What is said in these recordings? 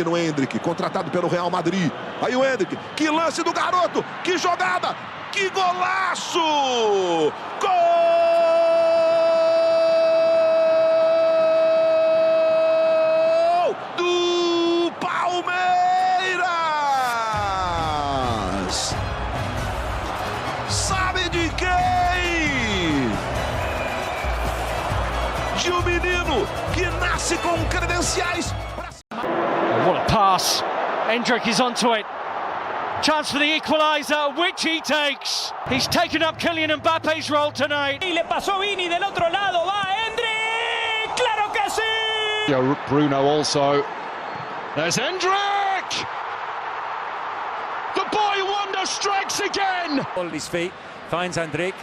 No Endrick, contratado pelo Real Madrid. Aí o Endrick, que lance do garoto, que jogada, que golaço! Gol do Palmeiras! Sabe de quem? De um menino que nasce com credenciais. What a pass. Endrick is onto it. Chance for the equaliser, which he takes. He's taken up Kylian Mbappe's role tonight. Y le pasó Vini del otro lado, va Endrick. ¡Claro que sí! Bruno also. There's Endrick! The boy wonder strikes again! On his feet, finds Endrick.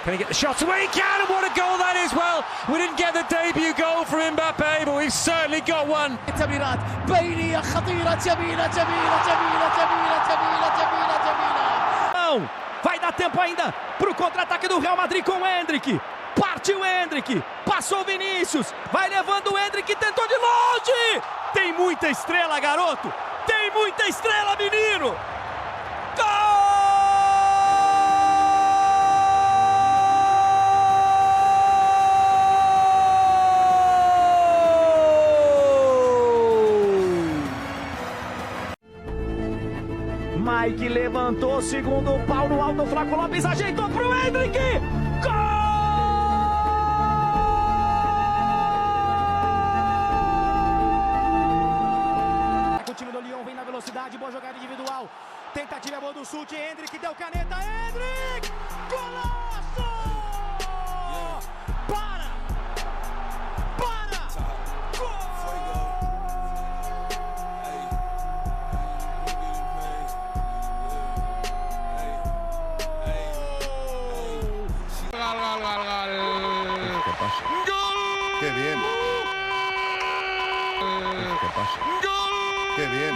Can he get the shot away? He can, and what a goal that is! Well, we didn't get the debut goal from Mbappe, but we've certainly got one. تمريرات بينية خطيرة جميلة جميلة جميلة جميلة جميلة جميلة جميلة. Não, vai dar tempo ainda pro contra-ataque do Real Madrid com o Endrick. Partiu o Endrick, passou o Vinícius, vai levando o Endrick, tentou de longe. Tem muita estrela, garoto. Tem muita estrela, menino. Gol! Mike levantou, segundo pau no alto, o Flaco Lopes ajeitou pro Endrick! Gol! O time do Lyon vem na velocidade, boa jogada individual. Tentativa boa do chute, Endrick deu caneta, Endrick! Golaço! Para! Gol! Qué bien. ¿Qué pasa? Qué bien.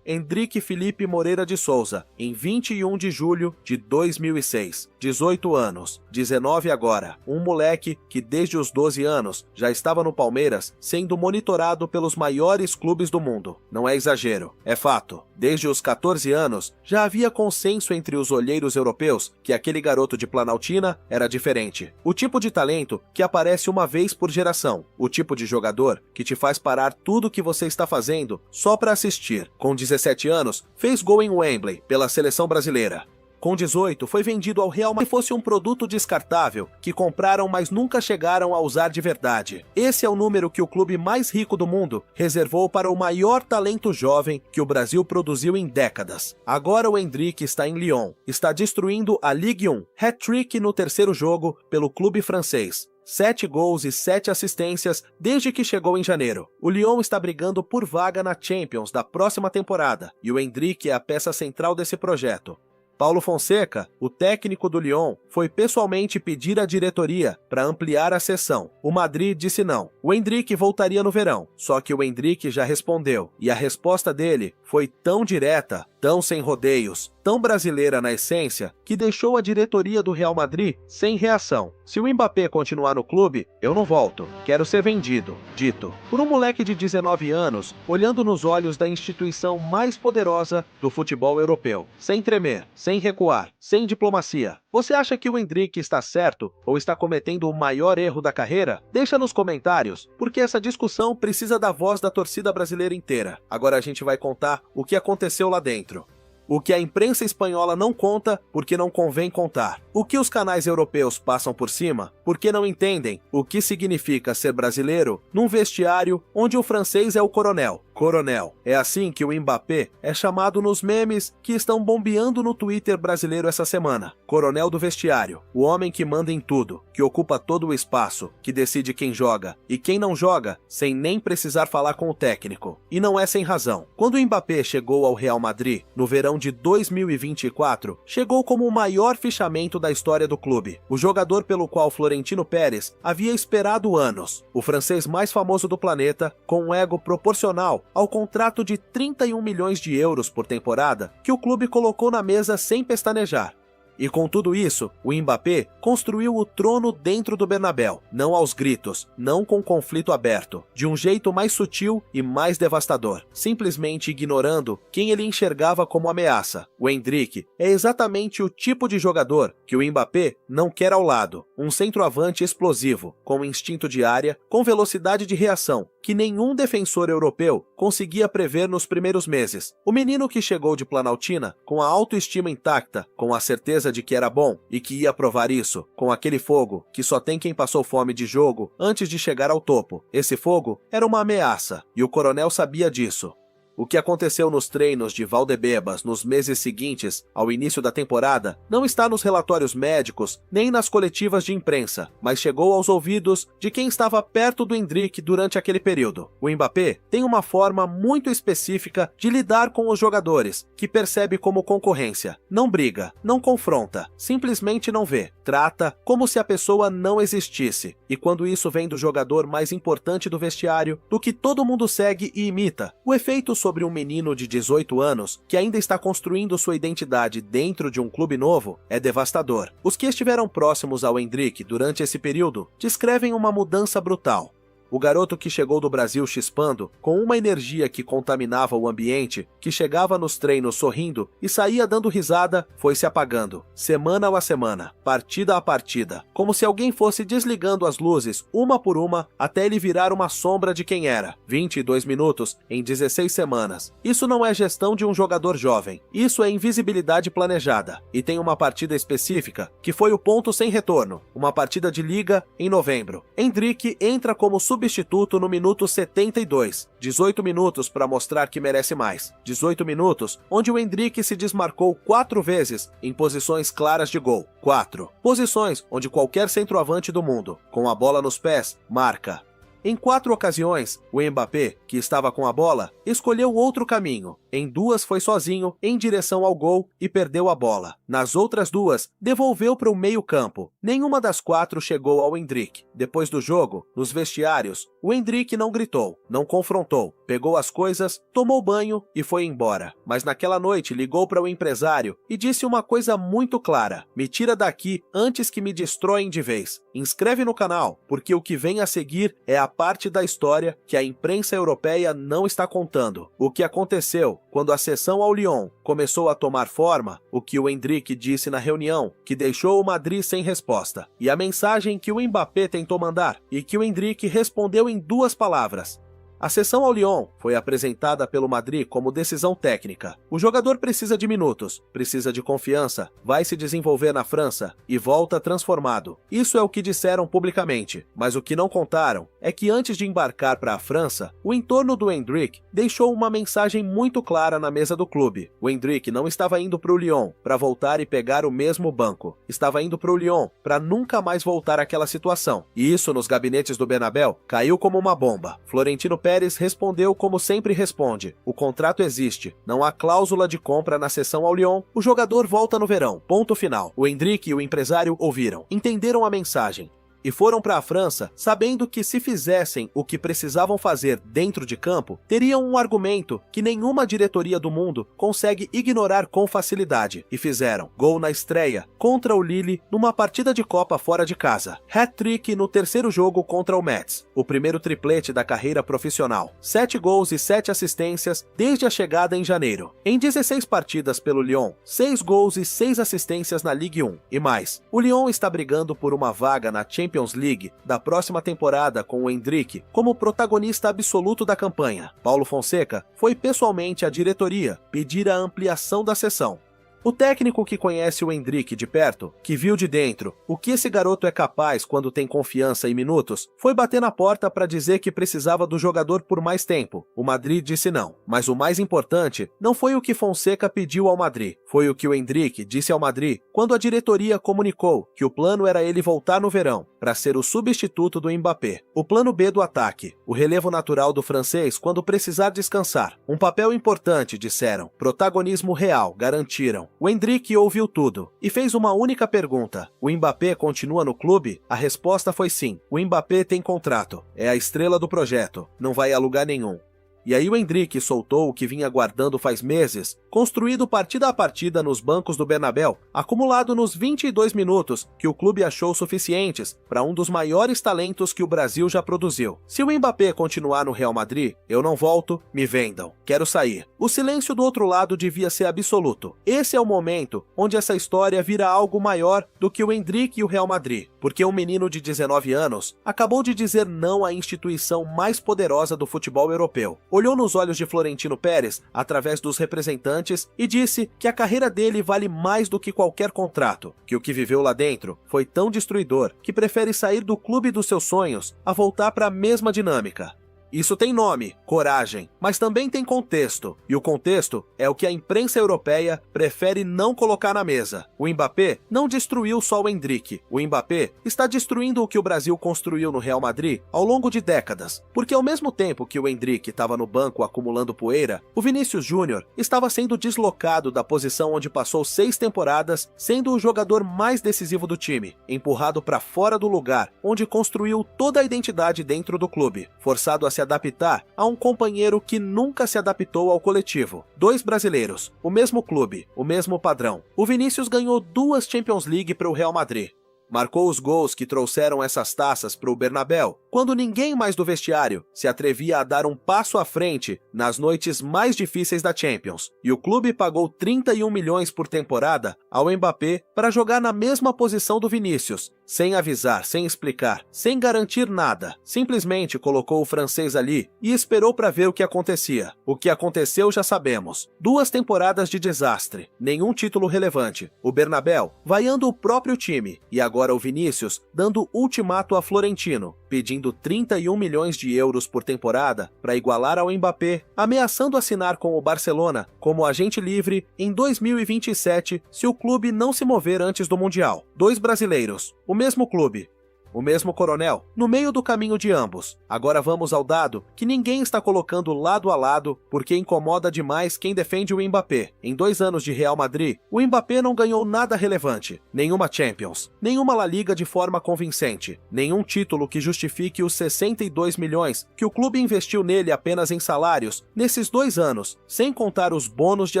Endrick Felipe Moreira de Souza, em 21 de julho de 2006, 18 anos, 19 agora, um moleque que desde os 12 anos já estava no Palmeiras sendo monitorado pelos maiores clubes do mundo. Não é exagero, é fato. Desde os 14 anos já havia consenso entre os olheiros europeus que aquele garoto de Planaltina era diferente. O tipo de talento que aparece uma vez por geração, o tipo de jogador que te faz parar tudo o que você está fazendo só para assistir. Com 17 anos, fez gol em Wembley pela seleção brasileira. Com 18, foi vendido ao Real Madrid, fosse um produto descartável, que compraram mas nunca chegaram a usar de verdade. Esse é o número que o clube mais rico do mundo reservou para o maior talento jovem que o Brasil produziu em décadas. Agora o Endrick está em Lyon, está destruindo a Ligue 1, hat-trick no terceiro jogo pelo clube francês. 7 gols e 7 assistências desde que chegou em janeiro. O Lyon está brigando por vaga na Champions da próxima temporada, e o Endrick é a peça central desse projeto. Paulo Fonseca, o técnico do Lyon, foi pessoalmente pedir à diretoria para ampliar a cessão. O Madrid disse não. O Endrick voltaria no verão, só que o Endrick já respondeu, e a resposta dele foi tão direta, tão sem rodeios, tão brasileira na essência, que deixou a diretoria do Real Madrid sem reação. Se o Mbappé continuar no clube, eu não volto. Quero ser vendido, dito por um moleque de 19 anos, olhando nos olhos da instituição mais poderosa do futebol europeu, sem tremer, sem recuar, sem diplomacia. Você acha que o Endrick está certo ou está cometendo o maior erro da carreira? Deixa nos comentários, porque essa discussão precisa da voz da torcida brasileira inteira. Agora a gente vai contar o que aconteceu lá dentro. O que a imprensa espanhola não conta porque não convém contar. O que os canais europeus passam por cima porque não entendem o que significa ser brasileiro num vestiário onde o francês é o coronel. Coronel. É assim que o Mbappé é chamado nos memes que estão bombeando no Twitter brasileiro essa semana. Coronel do vestiário. O homem que manda em tudo, que ocupa todo o espaço, que decide quem joga e quem não joga sem nem precisar falar com o técnico. E não é sem razão. Quando o Mbappé chegou ao Real Madrid no verão de 2024, chegou como o maior fichamento da história do clube. O jogador pelo qual Florentino Pérez havia esperado anos. O francês mais famoso do planeta, com um ego proporcional ao contrato de 31 milhões de euros por temporada que o clube colocou na mesa sem pestanejar. E com tudo isso, o Mbappé construiu o trono dentro do Bernabéu, não aos gritos, não com conflito aberto, de um jeito mais sutil e mais devastador, simplesmente ignorando quem ele enxergava como ameaça. O Endrick é exatamente o tipo de jogador que o Mbappé não quer ao lado, um centroavante explosivo, com instinto de área, com velocidade de reação, que nenhum defensor europeu conseguia prever nos primeiros meses. O menino que chegou de Planaltina com a autoestima intacta, com a certeza de que era bom e que ia provar isso, com aquele fogo que só tem quem passou fome de jogo antes de chegar ao topo. Esse fogo era uma ameaça, e o coronel sabia disso. O que aconteceu nos treinos de Valdebebas nos meses seguintes ao início da temporada não está nos relatórios médicos nem nas coletivas de imprensa, mas chegou aos ouvidos de quem estava perto do Endrick durante aquele período. O Mbappé tem uma forma muito específica de lidar com os jogadores, que percebe como concorrência. Não briga, não confronta, simplesmente não vê. Trata como se a pessoa não existisse. E quando isso vem do jogador mais importante do vestiário, do que todo mundo segue e imita, o efeito sobre um menino de 18 anos que ainda está construindo sua identidade dentro de um clube novo é devastador. Os que estiveram próximos ao Endrick durante esse período descrevem uma mudança brutal. O garoto que chegou do Brasil chispando, com uma energia que contaminava o ambiente, que chegava nos treinos sorrindo e saía dando risada, foi se apagando, semana a semana, partida a partida, como se alguém fosse desligando as luzes, uma por uma, até ele virar uma sombra de quem era. 22 minutos em 16 semanas. Isso não é gestão de um jogador jovem, isso é invisibilidade planejada. E tem uma partida específica, que foi o ponto sem retorno, uma partida de liga em novembro. Endrick entra como substituto no minuto 72, 18 minutos para mostrar que merece mais, 18 minutos onde o Endrick se desmarcou 4 vezes em posições claras de gol, 4 posições onde qualquer centroavante do mundo, com a bola nos pés, marca. Em 4 ocasiões, o Mbappé, que estava com a bola, escolheu outro caminho. Em 2 foi sozinho, em direção ao gol e perdeu a bola. Nas outras 2, devolveu para o meio-campo. Nenhuma das 4 chegou ao Endrick. Depois do jogo, nos vestiários, o Endrick não gritou, não confrontou, pegou as coisas, tomou banho e foi embora. Mas naquela noite ligou para o empresário e disse uma coisa muito clara: me tira daqui antes que me destroem de vez. Inscreve no canal, porque o que vem a seguir é a parte da história que a imprensa europeia não está contando. O que aconteceu quando a cessão ao Lyon começou a tomar forma, o que o Endrick disse na reunião, que deixou o Madrid sem resposta, e a mensagem que o Mbappé tentou mandar, e que o Endrick respondeu em 2 palavras. A cessão ao Lyon foi apresentada pelo Madrid como decisão técnica. O jogador precisa de minutos, precisa de confiança, vai se desenvolver na França e volta transformado. Isso é o que disseram publicamente, mas o que não contaram é que antes de embarcar para a França, o entorno do Endrick deixou uma mensagem muito clara na mesa do clube. O Endrick não estava indo para o Lyon para voltar e pegar o mesmo banco. Estava indo para o Lyon para nunca mais voltar àquela situação. E isso nos gabinetes do Bernabéu caiu como uma bomba. Florentino Pérez respondeu como sempre responde: o contrato existe, não há cláusula de compra na cessão ao Lyon, o jogador volta no verão, ponto final. O Endrick e o empresário ouviram, entenderam a mensagem e foram para a França sabendo que se fizessem o que precisavam fazer dentro de campo, teriam um argumento que nenhuma diretoria do mundo consegue ignorar com facilidade. E fizeram gol na estreia contra o Lille numa partida de Copa fora de casa. Hat-trick no terceiro jogo contra o Metz, o primeiro triplete da carreira profissional. 7 gols e 7 assistências desde a chegada em janeiro. Em 16 partidas pelo Lyon, 6 gols e 6 assistências na Ligue 1. E mais, o Lyon está brigando por uma vaga na Champions League da próxima temporada com o Endrick como protagonista absoluto da campanha. Paulo Fonseca foi pessoalmente à diretoria pedir a ampliação da cessão. O técnico que conhece o Endrick de perto, que viu de dentro o que esse garoto é capaz quando tem confiança e minutos, foi bater na porta para dizer que precisava do jogador por mais tempo. O Madrid disse não. Mas o mais importante não foi o que Fonseca pediu ao Madrid, foi o que o Endrick disse ao Madrid quando a diretoria comunicou que o plano era ele voltar no verão para ser o substituto do Mbappé. O plano B do ataque, o relevo natural do francês quando precisar descansar. Um papel importante, disseram. Protagonismo real, garantiram. O Endrick ouviu tudo e fez uma única pergunta: o Mbappé continua no clube? A resposta foi sim. O Mbappé tem contrato, é a estrela do projeto, não vai a lugar nenhum. E aí o Endrick soltou o que vinha guardando faz meses, construído partida a partida nos bancos do Bernabéu, acumulado nos 22 minutos que o clube achou suficientes para um dos maiores talentos que o Brasil já produziu. Se o Mbappé continuar no Real Madrid, eu não volto, me vendam. Quero sair. O silêncio do outro lado devia ser absoluto. Esse é o momento onde essa história vira algo maior do que o Endrick e o Real Madrid, porque um menino de 19 anos acabou de dizer não à instituição mais poderosa do futebol europeu. Olhou nos olhos de Florentino Pérez através dos representantes e disse que a carreira dele vale mais do que qualquer contrato, que o que viveu lá dentro foi tão destruidor que prefere sair do clube dos seus sonhos a voltar para a mesma dinâmica. Isso tem nome, coragem, mas também tem contexto, e o contexto é o que a imprensa europeia prefere não colocar na mesa. O Mbappé não destruiu só o Endrick, o Mbappé está destruindo o que o Brasil construiu no Real Madrid ao longo de décadas, porque ao mesmo tempo que o Endrick estava no banco acumulando poeira, o Vinícius Júnior estava sendo deslocado da posição onde passou 6 temporadas, sendo o jogador mais decisivo do time, empurrado para fora do lugar onde construiu toda a identidade dentro do clube, forçado a se adaptar a um companheiro que nunca se adaptou ao coletivo. 2 brasileiros, o mesmo clube, o mesmo padrão. O Vinícius ganhou 2 Champions League para o Real Madrid. Marcou os gols que trouxeram essas taças para o Bernabéu, quando ninguém mais do vestiário se atrevia a dar um passo à frente nas noites mais difíceis da Champions. E o clube pagou 31 milhões por temporada ao Mbappé para jogar na mesma posição do Vinícius, sem avisar, sem explicar, sem garantir nada. Simplesmente colocou o francês ali e esperou para ver o que acontecia. O que aconteceu já sabemos. 2 temporadas de desastre, nenhum título relevante. O Bernabéu vaiando o próprio time e agora o Vinícius dando ultimato a Florentino, pedindo 31 milhões de euros por temporada para igualar ao Mbappé, ameaçando assinar com o Barcelona como agente livre em 2027 se o clube não se mover antes do Mundial. 2 brasileiros, o mesmo clube, o mesmo coronel, no meio do caminho de ambos. Agora vamos ao dado que ninguém está colocando lado a lado porque incomoda demais quem defende o Mbappé. Em 2 anos de Real Madrid, o Mbappé não ganhou nada relevante, nenhuma Champions, nenhuma La Liga de forma convincente, nenhum título que justifique os 62 milhões que o clube investiu nele apenas em salários nesses 2 anos, sem contar os bônus de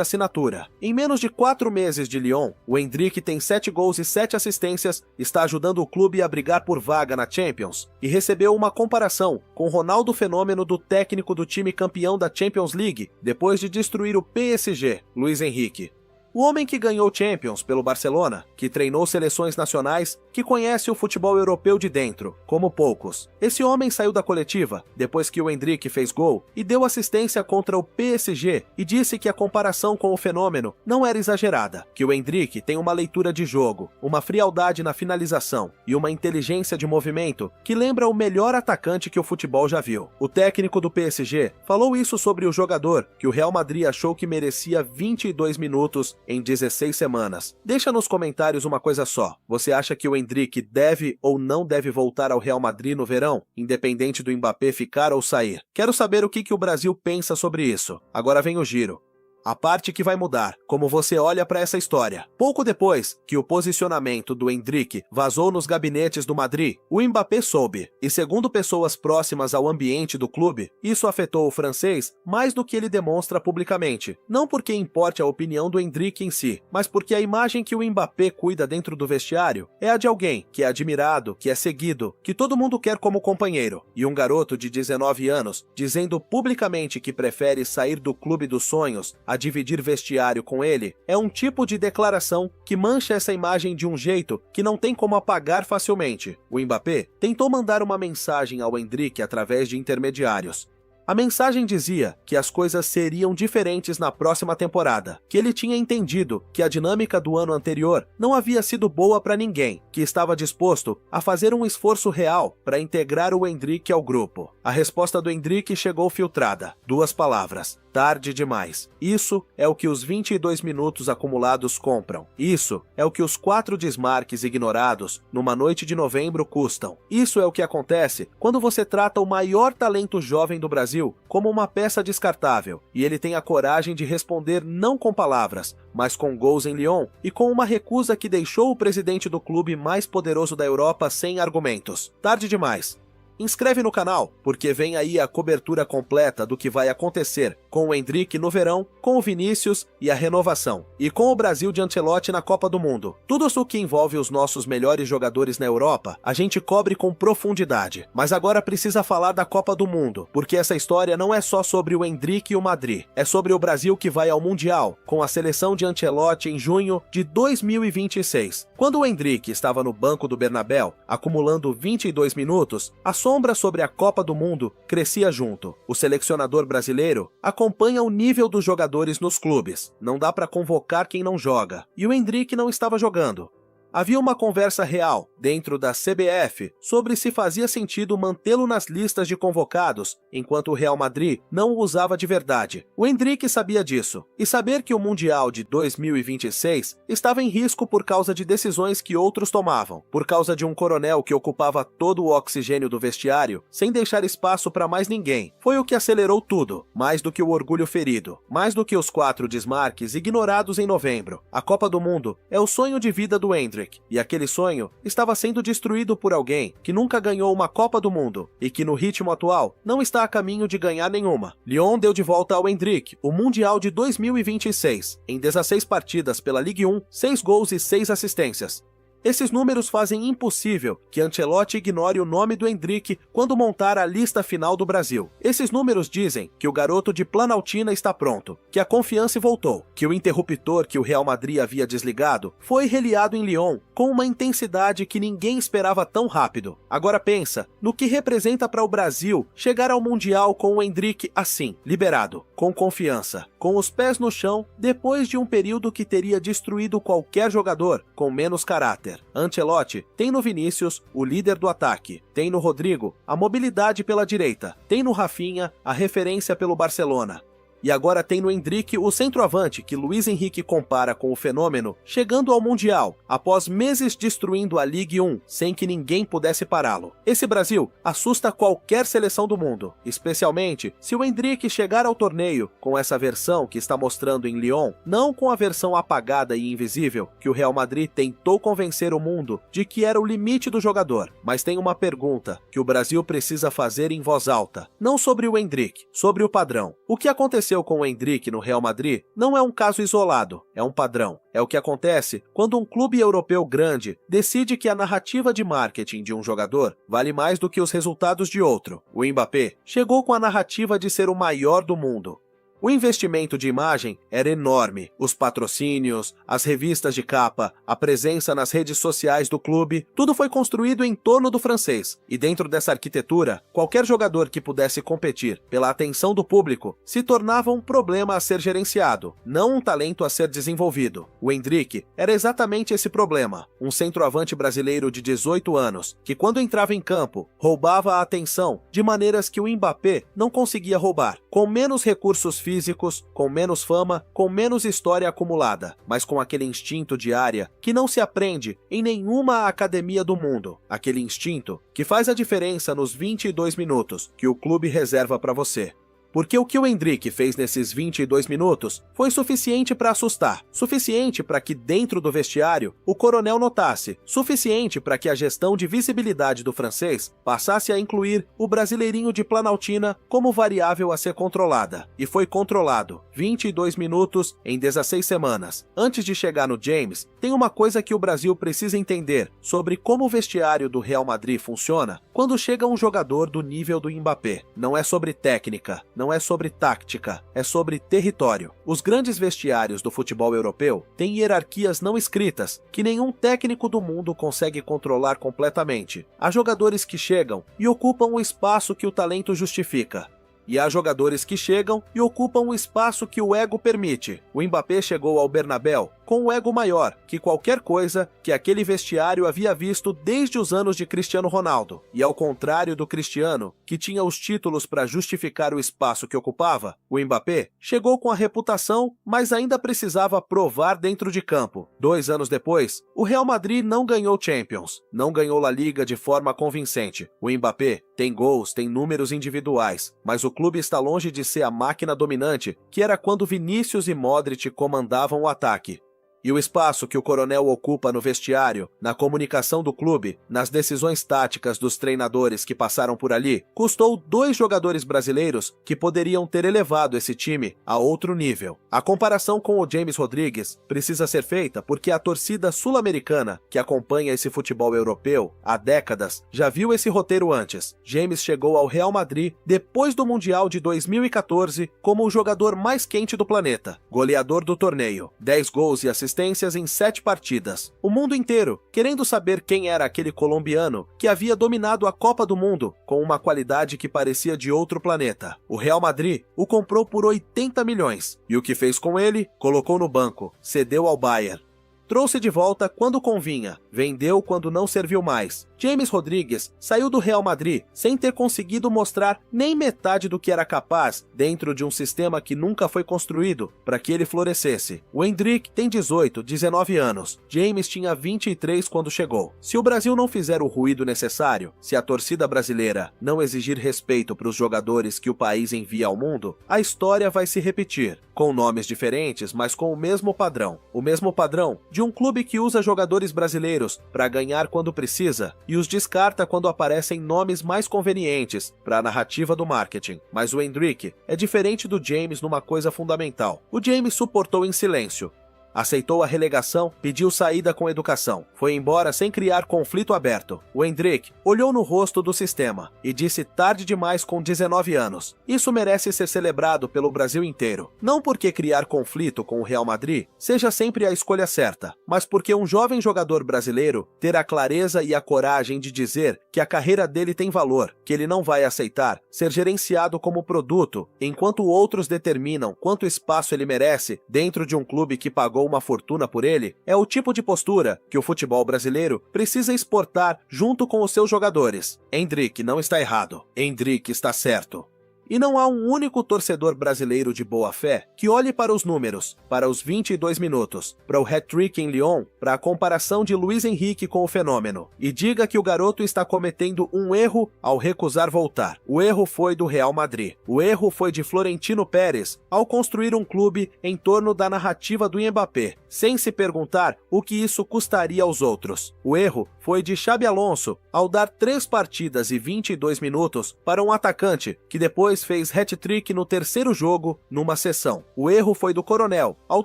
assinatura. Em menos de 4 meses de Lyon, o Endrick tem 7 gols e 7 assistências, está ajudando o clube a brigar por vaga na Champions e recebeu uma comparação com Ronaldo Fenômeno do técnico do time campeão da Champions League depois de destruir o PSG, Luiz Henrique. O homem que ganhou Champions pelo Barcelona, que treinou seleções nacionais, que conhece o futebol europeu de dentro, como poucos. Esse homem saiu da coletiva, depois que o Endrick fez gol, e deu assistência contra o PSG, e disse que a comparação com o Fenômeno não era exagerada, que o Endrick tem uma leitura de jogo, uma frialdade na finalização e uma inteligência de movimento que lembra o melhor atacante que o futebol já viu. O técnico do PSG falou isso sobre o jogador, que o Real Madrid achou que merecia 22 minutos em 16 semanas. Deixa nos comentários uma coisa só. Você acha que o Endrick deve ou não deve voltar ao Real Madrid no verão, independente do Mbappé ficar ou sair? Quero saber o que o Brasil pensa sobre isso. Agora vem o giro. A parte que vai mudar, como você olha para essa história. Pouco depois que o posicionamento do Endrick vazou nos gabinetes do Madrid, o Mbappé soube, e segundo pessoas próximas ao ambiente do clube, isso afetou o francês mais do que ele demonstra publicamente. Não porque importe a opinião do Endrick em si, mas porque a imagem que o Mbappé cuida dentro do vestiário é a de alguém que é admirado, que é seguido, que todo mundo quer como companheiro. E um garoto de 19 anos dizendo publicamente que prefere sair do clube dos sonhos a dividir vestiário com ele, é um tipo de declaração que mancha essa imagem de um jeito que não tem como apagar facilmente. O Mbappé tentou mandar uma mensagem ao Endrick através de intermediários. A mensagem dizia que as coisas seriam diferentes na próxima temporada, que ele tinha entendido que a dinâmica do ano anterior não havia sido boa para ninguém, que estava disposto a fazer um esforço real para integrar o Endrick ao grupo. A resposta do Endrick chegou filtrada. 2 palavras. Tarde demais. Isso é o que os 22 minutos acumulados compram. Isso é o que os 4 desmarques ignorados numa noite de novembro custam. Isso é o que acontece quando você trata o maior talento jovem do Brasil como uma peça descartável, e ele tem a coragem de responder não com palavras, mas com gols em Lyon e com uma recusa que deixou o presidente do clube mais poderoso da Europa sem argumentos. Tarde demais. inscreve no canal, porque vem aí a cobertura completa do que vai acontecer com o Endrick no verão, com o Vinícius e a renovação, e com o Brasil de Ancelotti na Copa do Mundo. Tudo isso que envolve os nossos melhores jogadores na Europa, a gente cobre com profundidade. Mas agora precisa falar da Copa do Mundo, porque essa história não é só sobre o Endrick e o Madrid, é sobre o Brasil que vai ao Mundial, com a seleção de Ancelotti em junho de 2026. Quando o Endrick estava no banco do Bernabéu, acumulando 22 minutos, a sombra sobre a Copa do Mundo crescia junto. O selecionador brasileiro acompanha o nível dos jogadores nos clubes. Não dá para convocar quem não joga. E o Endrick não estava jogando. Havia uma conversa real dentro da CBF sobre se fazia sentido mantê-lo nas listas de convocados, enquanto o Real Madrid não o usava de verdade. O Endrick sabia disso, e saber que o Mundial de 2026 estava em risco por causa de decisões que outros tomavam, por causa de um coronel que ocupava todo o oxigênio do vestiário, sem deixar espaço para mais ninguém, foi o que acelerou tudo, mais do que o orgulho ferido, mais do que os 4 desmarques ignorados em novembro. A Copa do Mundo é o sonho de vida do Endrick, e aquele sonho estava sendo destruído por alguém que nunca ganhou uma Copa do Mundo e que no ritmo atual não está a caminho de ganhar nenhuma. Lyon deu de volta ao Endrick o Mundial de 2026, em 16 partidas pela Ligue 1, 6 gols e 6 assistências. Esses números fazem impossível que Ancelotti ignore o nome do Endrick quando montar a lista final do Brasil. Esses números dizem que o garoto de Planaltina está pronto, que a confiança voltou, que o interruptor que o Real Madrid havia desligado foi reliado em Lyon com uma intensidade que ninguém esperava tão rápido. Agora pensa no que representa para o Brasil chegar ao Mundial com o Endrick assim, liberado, com confiança, com os pés no chão, depois de um período que teria destruído qualquer jogador com menos caráter. Ancelotti tem no Vinícius o líder do ataque, tem no Rodrigo a mobilidade pela direita, tem no Rafinha a referência pelo Barcelona. E agora tem no Endrick o centroavante que Luiz Henrique compara com o fenômeno chegando ao Mundial, após meses destruindo a Ligue 1 sem que ninguém pudesse pará-lo. Esse Brasil assusta qualquer seleção do mundo, especialmente se o Endrick chegar ao torneio com essa versão que está mostrando em Lyon, não com a versão apagada e invisível que o Real Madrid tentou convencer o mundo de que era o limite do jogador. Mas tem uma pergunta que o Brasil precisa fazer em voz alta, não sobre o Endrick, sobre o padrão. O que aconteceu com o Endrick no Real Madrid não é um caso isolado, é um padrão. É o que acontece quando um clube europeu grande decide que a narrativa de marketing de um jogador vale mais do que os resultados de outro. O Mbappé chegou com a narrativa de ser o maior do mundo. O investimento de imagem era enorme, os patrocínios, as revistas de capa, a presença nas redes sociais do clube, tudo foi construído em torno do francês, e dentro dessa arquitetura, qualquer jogador que pudesse competir pela atenção do público se tornava um problema a ser gerenciado, não um talento a ser desenvolvido. O Endrick era exatamente esse problema, um centroavante brasileiro de 18 anos, que quando entrava em campo, roubava a atenção de maneiras que o Mbappé não conseguia roubar, com menos recursos físicos, com menos fama, com menos história acumulada, mas com aquele instinto de área que não se aprende em nenhuma academia do mundo. Aquele instinto que faz a diferença nos 22 minutos que o clube reserva para você. Porque o que o Endrick fez nesses 22 minutos foi suficiente para assustar, suficiente para que dentro do vestiário o coronel notasse, suficiente para que a gestão de visibilidade do francês passasse a incluir o brasileirinho de Planaltina como variável a ser controlada. E foi controlado, 22 minutos em 16 semanas. Antes de chegar no James, tem uma coisa que o Brasil precisa entender sobre como o vestiário do Real Madrid funciona quando chega um jogador do nível do Mbappé. Não é sobre técnica, não é sobre tática, é sobre território. Os grandes vestiários do futebol europeu têm hierarquias não escritas que nenhum técnico do mundo consegue controlar completamente. Há jogadores que chegam e ocupam o espaço que o talento justifica. E há jogadores que chegam e ocupam o espaço que o ego permite. O Mbappé chegou ao Bernabéu com um ego maior que qualquer coisa que aquele vestiário havia visto desde os anos de Cristiano Ronaldo. E ao contrário do Cristiano, que tinha os títulos para justificar o espaço que ocupava, o Mbappé chegou com a reputação, mas ainda precisava provar dentro de campo. 2 anos depois, o Real Madrid não ganhou Champions, não ganhou La Liga de forma convincente. O Mbappé tem gols, tem números individuais, mas o clube está longe de ser a máquina dominante que era quando Vinícius e Modric comandavam o ataque. E o espaço que o coronel ocupa no vestiário, na comunicação do clube, nas decisões táticas dos treinadores que passaram por ali, custou 2 jogadores brasileiros que poderiam ter elevado esse time a outro nível. A comparação com o James Rodrigues precisa ser feita porque a torcida sul-americana que acompanha esse futebol europeu há décadas já viu esse roteiro antes. James chegou ao Real Madrid depois do Mundial de 2014 como o jogador mais quente do planeta, goleador do torneio, 10 gols e assistências em 7 partidas. O mundo inteiro querendo saber quem era aquele colombiano que havia dominado a Copa do Mundo com uma qualidade que parecia de outro planeta. O Real Madrid o comprou por 80 milhões e o que fez com ele? Colocou no banco, cedeu ao Bayern. Trouxe de volta quando convinha, vendeu quando não serviu mais. James Rodrigues saiu do Real Madrid sem ter conseguido mostrar nem metade do que era capaz dentro de um sistema que nunca foi construído para que ele florescesse. O Endrick tem 18, 19 anos. James tinha 23 quando chegou. Se o Brasil não fizer o ruído necessário, se a torcida brasileira não exigir respeito para os jogadores que o país envia ao mundo, a história vai se repetir, com nomes diferentes, mas com o mesmo padrão. O mesmo padrão de um clube que usa jogadores brasileiros para ganhar quando precisa e os descarta quando aparecem nomes mais convenientes para a narrativa do marketing. Mas o Endrick é diferente do James numa coisa fundamental. O James suportou em silêncio. Aceitou a relegação, pediu saída com educação. Foi embora sem criar conflito aberto. O Endrick olhou no rosto do sistema e disse tarde demais com 19 anos. Isso merece ser celebrado pelo Brasil inteiro. Não porque criar conflito com o Real Madrid seja sempre a escolha certa, mas porque um jovem jogador brasileiro ter a clareza e a coragem de dizer que a carreira dele tem valor, que ele não vai aceitar ser gerenciado como produto, enquanto outros determinam quanto espaço ele merece dentro de um clube que pagou uma fortuna por ele, é o tipo de postura que o futebol brasileiro precisa exportar junto com os seus jogadores. Endrick não está errado. Endrick está certo. E não há um único torcedor brasileiro de boa fé que olhe para os números, para os 22 minutos, para o hat-trick em Lyon, para a comparação de Luiz Henrique com o fenômeno, e diga que o garoto está cometendo um erro ao recusar voltar. O erro foi do Real Madrid. O erro foi de Florentino Pérez ao construir um clube em torno da narrativa do Mbappé, sem se perguntar o que isso custaria aos outros. O erro foi de Xabi Alonso ao dar 3 partidas e 22 minutos para um atacante que depois fez hat-trick no terceiro jogo numa sessão. O erro foi do Coronel ao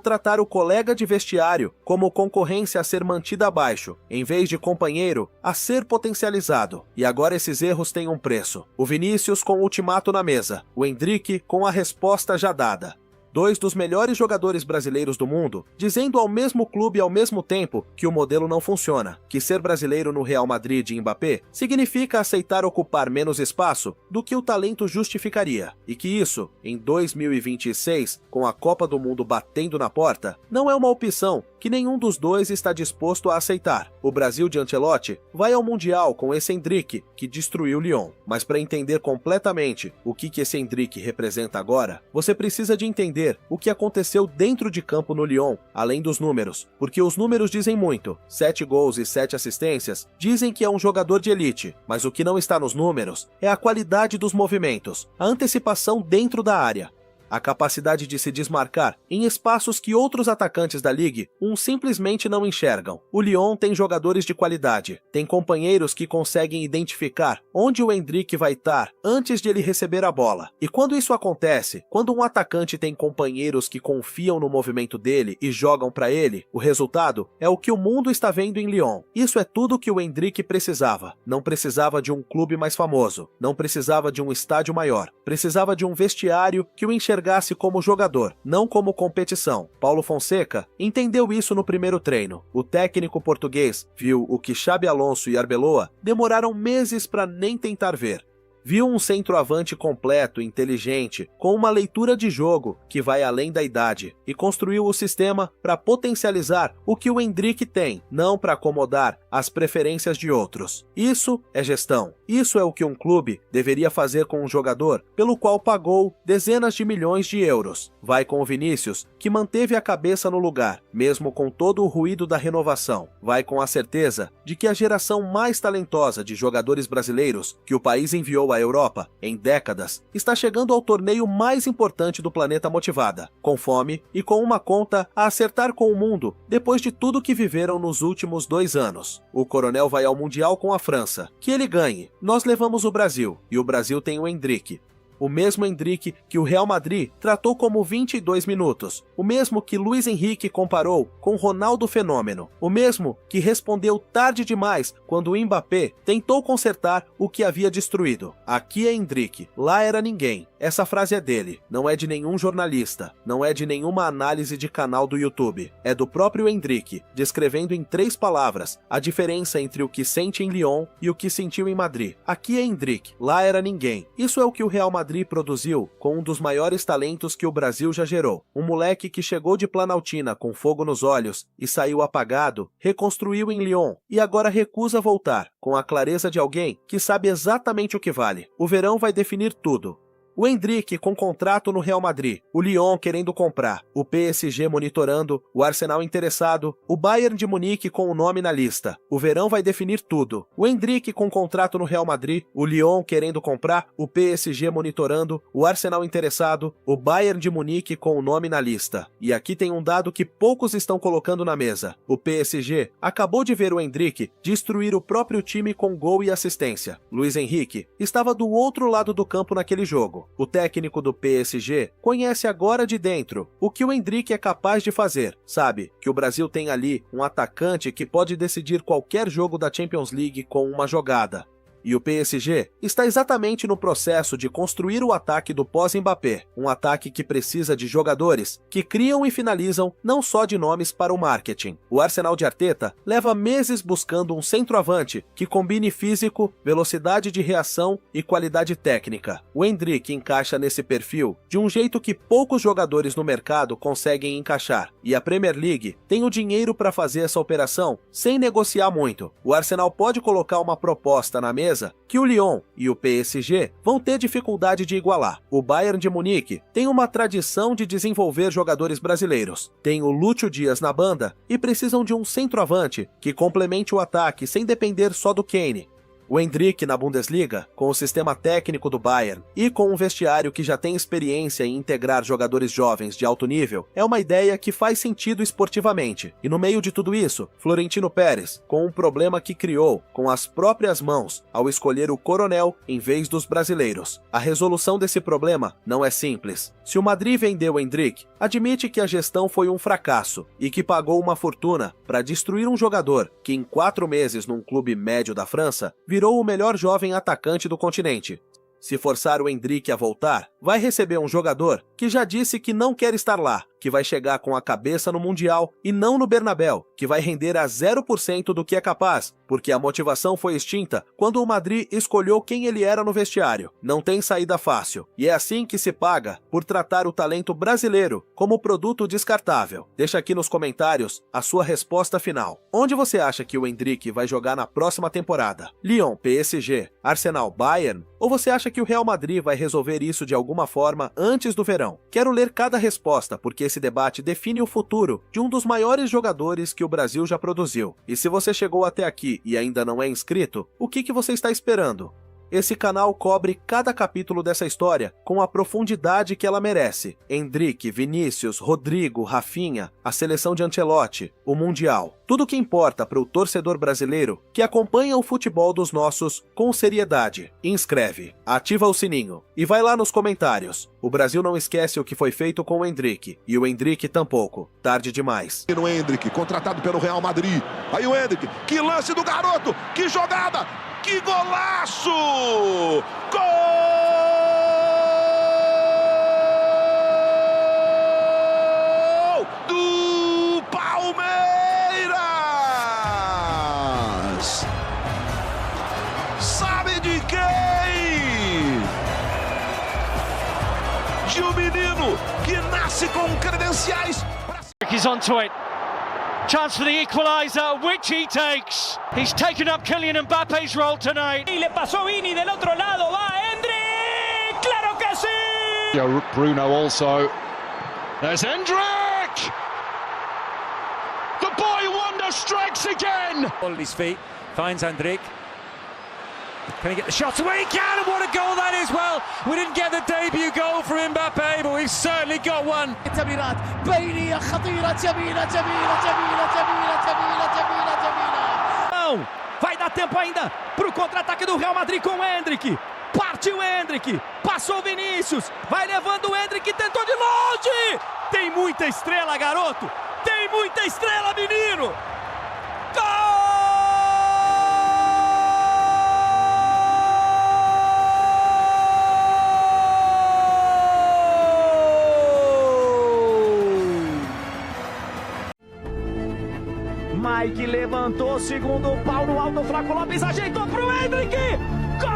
tratar o colega de vestiário como concorrência a ser mantida abaixo, em vez de companheiro a ser potencializado. E agora esses erros têm um preço. O Vinícius com o ultimato na mesa, o Endrick com a resposta já dada. 2 dos melhores jogadores brasileiros do mundo, dizendo ao mesmo clube ao mesmo tempo que o modelo não funciona, que ser brasileiro no Real Madrid de Mbappé significa aceitar ocupar menos espaço do que o talento justificaria, e que isso, em 2026, com a Copa do Mundo batendo na porta, não é uma opção que nenhum dos dois está disposto a aceitar. O Brasil de Ancelotti vai ao Mundial com esse Endrick que destruiu Lyon, mas para entender completamente o que esse Endrick representa agora, você precisa de entender o que aconteceu dentro de campo no Lyon, além dos números, porque os números dizem muito. 7 gols e 7 assistências dizem que é um jogador de elite, mas o que não está nos números é a qualidade dos movimentos, a antecipação dentro da área, a capacidade de se desmarcar em espaços que outros atacantes da Ligue simplesmente não enxergam. O Lyon tem jogadores de qualidade, tem companheiros que conseguem identificar onde o Endrick vai estar antes de ele receber a bola. E quando isso acontece, quando um atacante tem companheiros que confiam no movimento dele e jogam para ele, o resultado é o que o mundo está vendo em Lyon. Isso é tudo que o Endrick precisava. Não precisava de um clube mais famoso, não precisava de um estádio maior, precisava de um vestiário que o enxergasse como jogador, não como competição. Paulo Fonseca entendeu isso no primeiro treino. O técnico português viu o que Xabi Alonso e Arbeloa demoraram meses para nem tentar ver. Viu um centroavante completo, inteligente, com uma leitura de jogo que vai além da idade, e construiu o sistema para potencializar o que o Endrick tem, não para acomodar as preferências de outros. Isso é gestão. Isso é o que um clube deveria fazer com um jogador pelo qual pagou dezenas de milhões de euros. Vai com o Vinícius, que manteve a cabeça no lugar, mesmo com todo o ruído da renovação. Vai com a certeza de que a geração mais talentosa de jogadores brasileiros que o país enviou a Europa em décadas, está chegando ao torneio mais importante do planeta motivada, com fome e com uma conta a acertar com o mundo depois de tudo que viveram nos últimos 2 anos. O Coronel vai ao Mundial com a França. Que ele ganhe. Nós levamos o Brasil, e o Brasil tem o Endrick. O mesmo Endrick que o Real Madrid tratou como 22 minutos. O mesmo que Luis Henrique comparou com Ronaldo Fenômeno. O mesmo que respondeu tarde demais quando o Mbappé tentou consertar o que havia destruído. Aqui é Endrick, lá era ninguém. Essa frase é dele, não é de nenhum jornalista, não é de nenhuma análise de canal do YouTube. É do próprio Endrick, descrevendo em 3 palavras a diferença entre o que sente em Lyon e o que sentiu em Madrid. Aqui é Endrick, lá era ninguém. Isso é o que o Real Madrid produziu com um dos maiores talentos que o Brasil já gerou. Um moleque que chegou de Planaltina com fogo nos olhos e saiu apagado, reconstruiu em Lyon e agora recusa voltar, com a clareza de alguém que sabe exatamente o que vale. O verão vai definir tudo. O Endrick com contrato no Real Madrid, o Lyon querendo comprar, o PSG monitorando, o Arsenal interessado, o Bayern de Munique com o nome na lista. O verão vai definir tudo. O Endrick com contrato no Real Madrid, o Lyon querendo comprar, o PSG monitorando, o Arsenal interessado, o Bayern de Munique com o nome na lista. E aqui tem um dado que poucos estão colocando na mesa. O PSG acabou de ver o Endrick destruir o próprio time com gol e assistência. Luis Henrique estava do outro lado do campo naquele jogo. O técnico do PSG conhece agora de dentro o que o Endrick é capaz de fazer. Sabe que o Brasil tem ali um atacante que pode decidir qualquer jogo da Champions League com uma jogada. E o PSG está exatamente no processo de construir o ataque do pós-Mbappé, um ataque que precisa de jogadores que criam e finalizam não só de nomes para o marketing. O Arsenal de Arteta leva meses buscando um centroavante que combine físico, velocidade de reação e qualidade técnica. O Endrick encaixa nesse perfil de um jeito que poucos jogadores no mercado conseguem encaixar, e a Premier League tem o dinheiro para fazer essa operação sem negociar muito. O Arsenal pode colocar uma proposta na mesa que o Lyon e o PSG vão ter dificuldade de igualar. O Bayern de Munique tem uma tradição de desenvolver jogadores brasileiros. Tem o Lúcio Dias na banda e precisam de um centroavante que complemente o ataque sem depender só do Kane. O Endrick na Bundesliga, com o sistema técnico do Bayern e com um vestiário que já tem experiência em integrar jogadores jovens de alto nível, é uma ideia que faz sentido esportivamente. E no meio de tudo isso, Florentino Pérez, com um problema que criou com as próprias mãos ao escolher o Coronel em vez dos brasileiros. A resolução desse problema não é simples. Se o Madrid vendeu o Endrick, admite que a gestão foi um fracasso e que pagou uma fortuna para destruir um jogador que em 4 meses num clube médio da França virou o melhor jovem atacante do continente. Se forçar o Endrick a voltar, vai receber um jogador que já disse que não quer estar lá, que vai chegar com a cabeça no Mundial e não no Bernabéu, que vai render a 0% do que é capaz, porque a motivação foi extinta quando o Madrid escolheu quem ele era no vestiário. Não tem saída fácil, e é assim que se paga por tratar o talento brasileiro como produto descartável. Deixa aqui nos comentários a sua resposta final. Onde você acha que o Endrick vai jogar na próxima temporada? Lyon, PSG, Arsenal, Bayern? Ou você acha que o Real Madrid vai resolver isso de alguma forma antes do verão? Quero ler cada resposta, porque esse debate define o futuro de um dos maiores jogadores que o Brasil já produziu. E se você chegou até aqui e ainda não é inscrito, o que você está esperando? Esse canal cobre cada capítulo dessa história com a profundidade que ela merece. Endrick, Vinícius, Rodrigo, Rafinha, a seleção de Ancelotti, o Mundial. Tudo o que importa para o torcedor brasileiro que acompanha o futebol dos nossos com seriedade. Inscreve, ativa o sininho e vai lá nos comentários. O Brasil não esquece o que foi feito com o Endrick, e o Endrick tampouco. Tarde demais. No Endrick, contratado pelo Real Madrid. Aí o Endrick, que lance do garoto, que jogada! Que golaço! Gol do Palmeiras! Sabe de quem? De um menino que nasce com credenciais. He's onto it. Chance for the equaliser, which he takes. He's taken up Kylian Mbappe's role tonight. Y le pasó Vini del otro lado, va Endrick, claro que sí. Bruno also. There's Endrick. The boy wonder strikes again. Ball at his feet, finds Endrick. Can he get the shots away? He can, and what a goal that is! Well, we didn't get the debut goal for Mbappé, but we've certainly got one. تمريرات بينية خطيرة جميلة جميلة جميلة جميلة جميلة جميلة جميلة. Não, vai dar tempo ainda pro contra-ataque do Real Madrid com o Endrick. Partiu o Endrick, passou o Vinícius, vai levando o Endrick, tentou de longe. Tem muita estrela, garoto. Tem muita estrela, menino. Mike levantou, segundo pau no alto, Flaco Lopes ajeitou pro Endrick. Gol!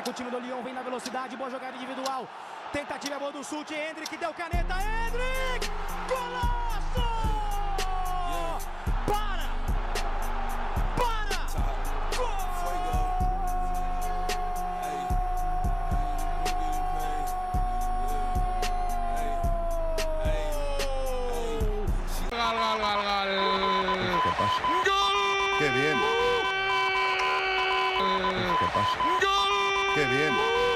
O time do Lyon vem na velocidade, boa jogada individual. Tentativa boa do chute, Endrick deu caneta, Endrick! Golaço! Para! ¡Qué bien! ¡Qué bien!